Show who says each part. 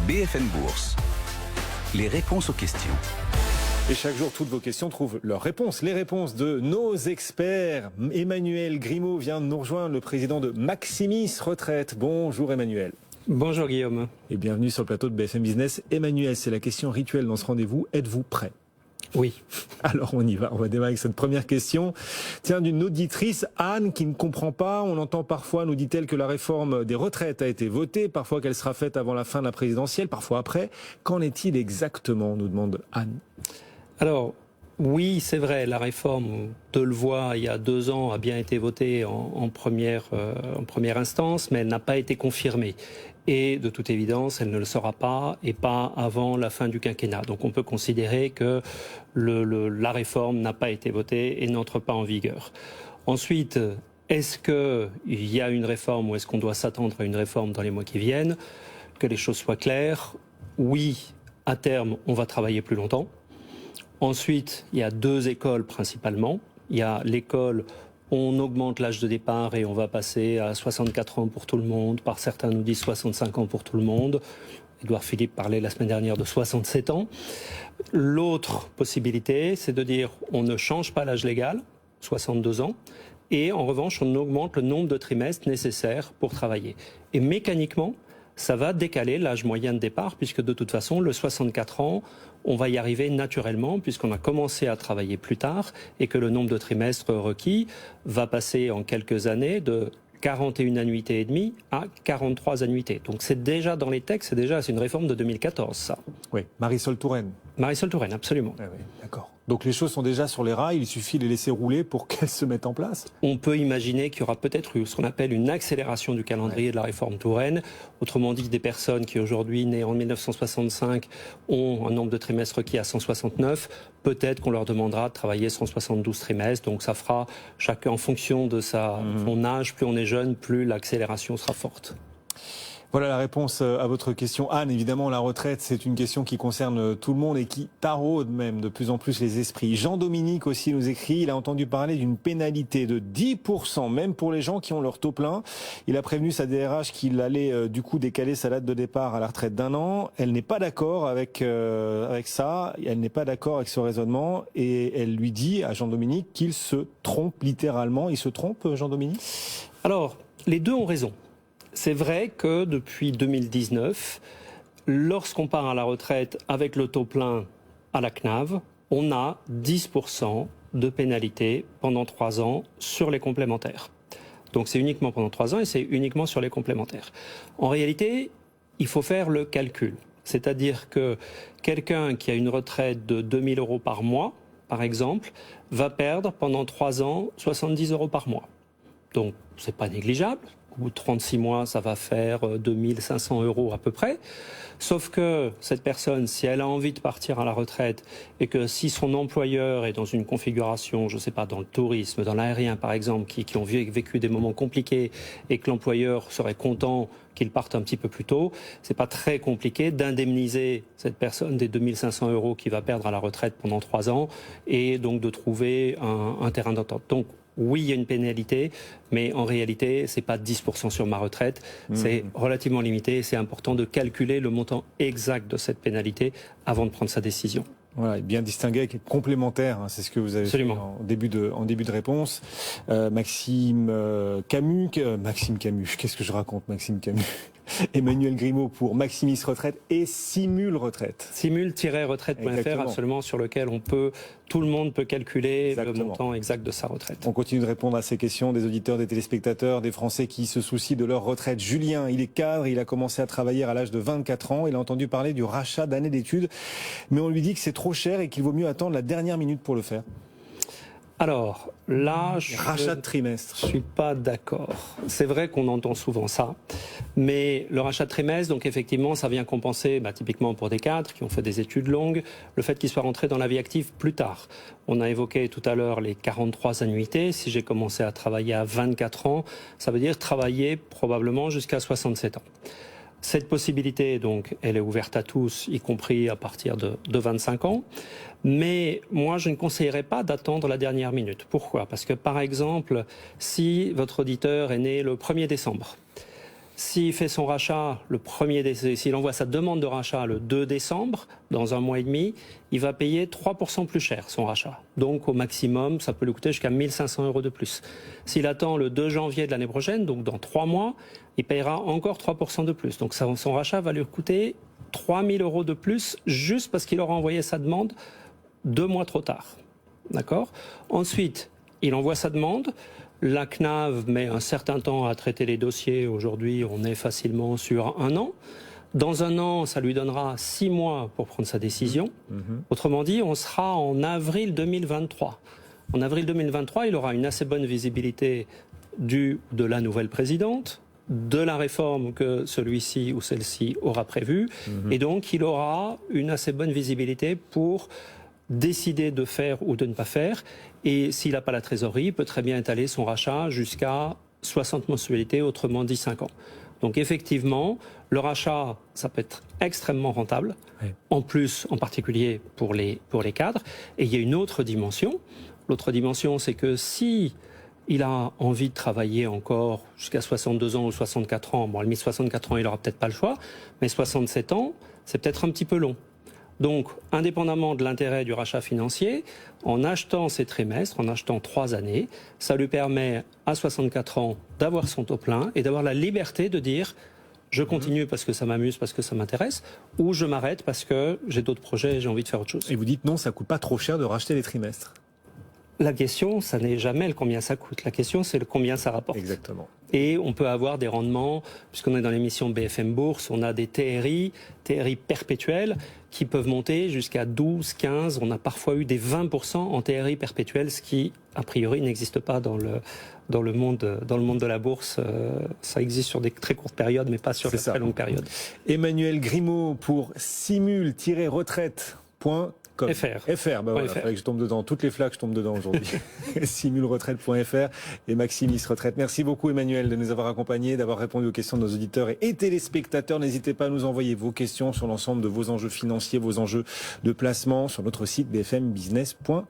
Speaker 1: BFM Bourse. Les réponses aux questions.
Speaker 2: Et chaque jour, toutes vos questions trouvent leurs réponses. Les réponses de nos experts. Emmanuel Grimaud vient de nous rejoindre, le président de Maximis Retraite. Bonjour Emmanuel.
Speaker 3: Bonjour Guillaume.
Speaker 2: Et bienvenue sur le plateau de BFM Business. Emmanuel, c'est la question rituelle dans ce rendez-vous. Êtes-vous prêt ?
Speaker 3: Oui.
Speaker 2: Alors on y va, on va démarrer avec cette première question. Tiens, d'une auditrice, Anne, qui ne comprend pas. On entend parfois, nous dit-elle, que la réforme des retraites a été votée, parfois qu'elle sera faite avant la fin de la présidentielle, parfois après. Qu'en est-il exactement, nous demande Anne.
Speaker 3: Alors, oui, c'est vrai, la réforme, on te le voit, il y a 2 ans, a bien été votée en première instance, mais elle n'a pas été confirmée. Et de toute évidence, elle ne le sera pas, et pas avant la fin du quinquennat. Donc on peut considérer que la réforme n'a pas été votée et n'entre pas en vigueur. Ensuite, est-ce qu'il y a une réforme ou est-ce qu'on doit s'attendre à une réforme dans les mois qui viennent ? Que les choses soient claires. Oui, à terme, on va travailler plus longtemps. Ensuite, il y a 2 écoles principalement. Il y a l'école, on augmente l'âge de départ et on va passer à 64 ans pour tout le monde. Par certains nous disent 65 ans pour tout le monde. Édouard Philippe parlait la semaine dernière de 67 ans. L'autre possibilité, c'est de dire on ne change pas l'âge légal, 62 ans, et en revanche, on augmente le nombre de trimestres nécessaires pour travailler. Et mécaniquement, ça va décaler l'âge moyen de départ, puisque de toute façon, le 64 ans, on va y arriver naturellement, puisqu'on a commencé à travailler plus tard, et que le nombre de trimestres requis va passer en quelques années de 41 annuités et demie à 43 annuités. Donc c'est déjà dans les textes, c'est une réforme de 2014, ça.
Speaker 2: Oui, Marisol Touraine.
Speaker 3: Marisol Touraine, absolument.
Speaker 2: Ah oui, d'accord. Donc les choses sont déjà sur les rails, il suffit de les laisser rouler pour qu'elles se mettent en place.
Speaker 3: On peut imaginer qu'il y aura peut-être ce qu'on appelle une accélération du calendrier de la réforme Touraine. Autrement dit, des personnes qui aujourd'hui, nées en 1965, ont un nombre de trimestres requis à 169, peut-être qu'on leur demandera de travailler 172 trimestres. Donc ça fera chacun en fonction de son âge. Plus on est jeune, plus l'accélération sera forte.
Speaker 2: Voilà la réponse à votre question. Anne, évidemment, la retraite, c'est une question qui concerne tout le monde et qui taraude même de plus en plus les esprits. Jean-Dominique aussi nous écrit, il a entendu parler d'une pénalité de 10%, même pour les gens qui ont leur taux plein. Il a prévenu sa DRH qu'il allait du coup décaler sa date de départ à la retraite d'1 an. Elle n'est pas d'accord avec ça, elle n'est pas d'accord avec ce raisonnement et elle lui dit à Jean-Dominique qu'il se trompe littéralement. Il se trompe, Jean-Dominique ?
Speaker 3: Alors, les deux ont raison. C'est vrai que depuis 2019, lorsqu'on part à la retraite avec le taux plein à la CNAV, on a 10% de pénalité pendant 3 ans sur les complémentaires. Donc c'est uniquement pendant 3 ans et c'est uniquement sur les complémentaires. En réalité, il faut faire le calcul. C'est-à-dire que quelqu'un qui a une retraite de 2 000 € par mois, par exemple, va perdre pendant 3 ans 70 € par mois. Donc c'est pas négligeable. Au bout de 36 mois, ça va faire 2 500 € à peu près. Sauf que cette personne, si elle a envie de partir à la retraite et que si son employeur est dans une configuration, je ne sais pas, dans le tourisme, dans l'aérien par exemple, qui ont vécu des moments compliqués et que l'employeur serait content qu'il parte un petit peu plus tôt, c'est pas très compliqué d'indemniser cette personne des 2 500 € qu'il va perdre à la retraite pendant 3 ans et donc de trouver un terrain d'entente. Donc, oui, il y a une pénalité, mais en réalité, c'est pas 10% sur ma retraite. C'est relativement limité. C'est important de calculer le montant exact de cette pénalité avant de prendre sa décision.
Speaker 2: Voilà, et bien distingué avec complémentaire, hein, c'est ce que vous avez fait en début de réponse. Maxime Camus, qu'est-ce que je raconte, Maxime Camus Emmanuel Grimaud pour Maximis Retraite et Simule Retraite.
Speaker 3: Simule-retraite.fr, absolument, sur lequel tout le monde peut calculer le montant exact de sa retraite.
Speaker 2: On continue de répondre à ces questions des auditeurs, des téléspectateurs, des Français qui se soucient de leur retraite. Julien, il est cadre, il a commencé à travailler à l'âge de 24 ans, il a entendu parler du rachat d'années d'études, mais on lui dit que c'est trop cher et qu'il vaut mieux attendre la dernière minute pour le faire.
Speaker 3: Alors, là,
Speaker 2: rachat de trimestre.
Speaker 3: Je suis pas d'accord. C'est vrai qu'on entend souvent ça, mais le rachat de trimestre, donc effectivement, ça vient compenser, typiquement pour des cadres qui ont fait des études longues, le fait qu'ils soient rentrés dans la vie active plus tard. On a évoqué tout à l'heure les 43 annuités. Si j'ai commencé à travailler à 24 ans, ça veut dire travailler probablement jusqu'à 67 ans. Cette possibilité, donc, elle est ouverte à tous, y compris à partir de 25 ans. Mais moi, je ne conseillerais pas d'attendre la dernière minute. Pourquoi ? Parce que, par exemple, si votre auditeur est né le 1er décembre, S'il fait son rachat le 1er décembre, s'il envoie sa demande de rachat le 2 décembre, dans un mois et demi, il va payer 3% plus cher son rachat. Donc au maximum, ça peut lui coûter jusqu'à 1 500 € de plus. S'il attend le 2 janvier de l'année prochaine, donc dans 3 mois, il payera encore 3% de plus. Donc son rachat va lui coûter 3 000 € de plus juste parce qu'il aura envoyé sa demande 2 mois trop tard. D'accord ? Ensuite, il envoie sa demande. La CNAV met un certain temps à traiter les dossiers. Aujourd'hui, on est facilement sur 1 an. Dans 1 an, ça lui donnera 6 mois pour prendre sa décision. Autrement dit, on sera en avril 2023. En avril 2023, il aura une assez bonne visibilité de la nouvelle présidente, de la réforme que celui-ci ou celle-ci aura prévue. Et donc, il aura une assez bonne visibilité pour décider de faire ou de ne pas faire. Et s'il n'a pas la trésorerie, il peut très bien étaler son rachat jusqu'à 60 mensualités, autrement dit 5 ans. Donc effectivement, le rachat, ça peut être extrêmement rentable, en plus, en particulier pour les cadres. Et il y a une autre dimension. L'autre dimension, c'est que si il a envie de travailler encore jusqu'à 62 ans ou 64 ans, bon, à la limite 64 ans, il n'aura peut-être pas le choix, mais 67 ans, c'est peut-être un petit peu long. Donc, indépendamment de l'intérêt du rachat financier, en achetant ces trimestres, en achetant 3 années, ça lui permet à 64 ans d'avoir son taux plein et d'avoir la liberté de dire je continue parce que ça m'amuse, parce que ça m'intéresse, ou je m'arrête parce que j'ai d'autres projets et j'ai envie de faire autre chose.
Speaker 2: Et vous dites non, ça coûte pas trop cher de racheter les trimestres.
Speaker 3: La question, ça n'est jamais le combien ça coûte. La question, c'est le combien ça rapporte.
Speaker 2: Exactement.
Speaker 3: Et on peut avoir des rendements, puisqu'on est dans l'émission BFM Bourse, on a des TRI perpétuels, qui peuvent monter jusqu'à 12, 15. On a parfois eu des 20% en TRI perpétuel, ce qui, a priori, n'existe pas dans le monde de la bourse. Ça existe sur des très courtes périodes, mais pas sur des très longues périodes.
Speaker 2: Emmanuel Grimaud pour simul-retraite.com. FR, bah voilà, fallait que je tombe dedans. Toutes les flaques, je tombe dedans aujourd'hui. simulretraite.fr et Maximis Retraite. Merci beaucoup Emmanuel de nous avoir accompagnés, d'avoir répondu aux questions de nos auditeurs et téléspectateurs. N'hésitez pas à nous envoyer vos questions sur l'ensemble de vos enjeux financiers, vos enjeux de placement sur notre site bfmbusiness.com.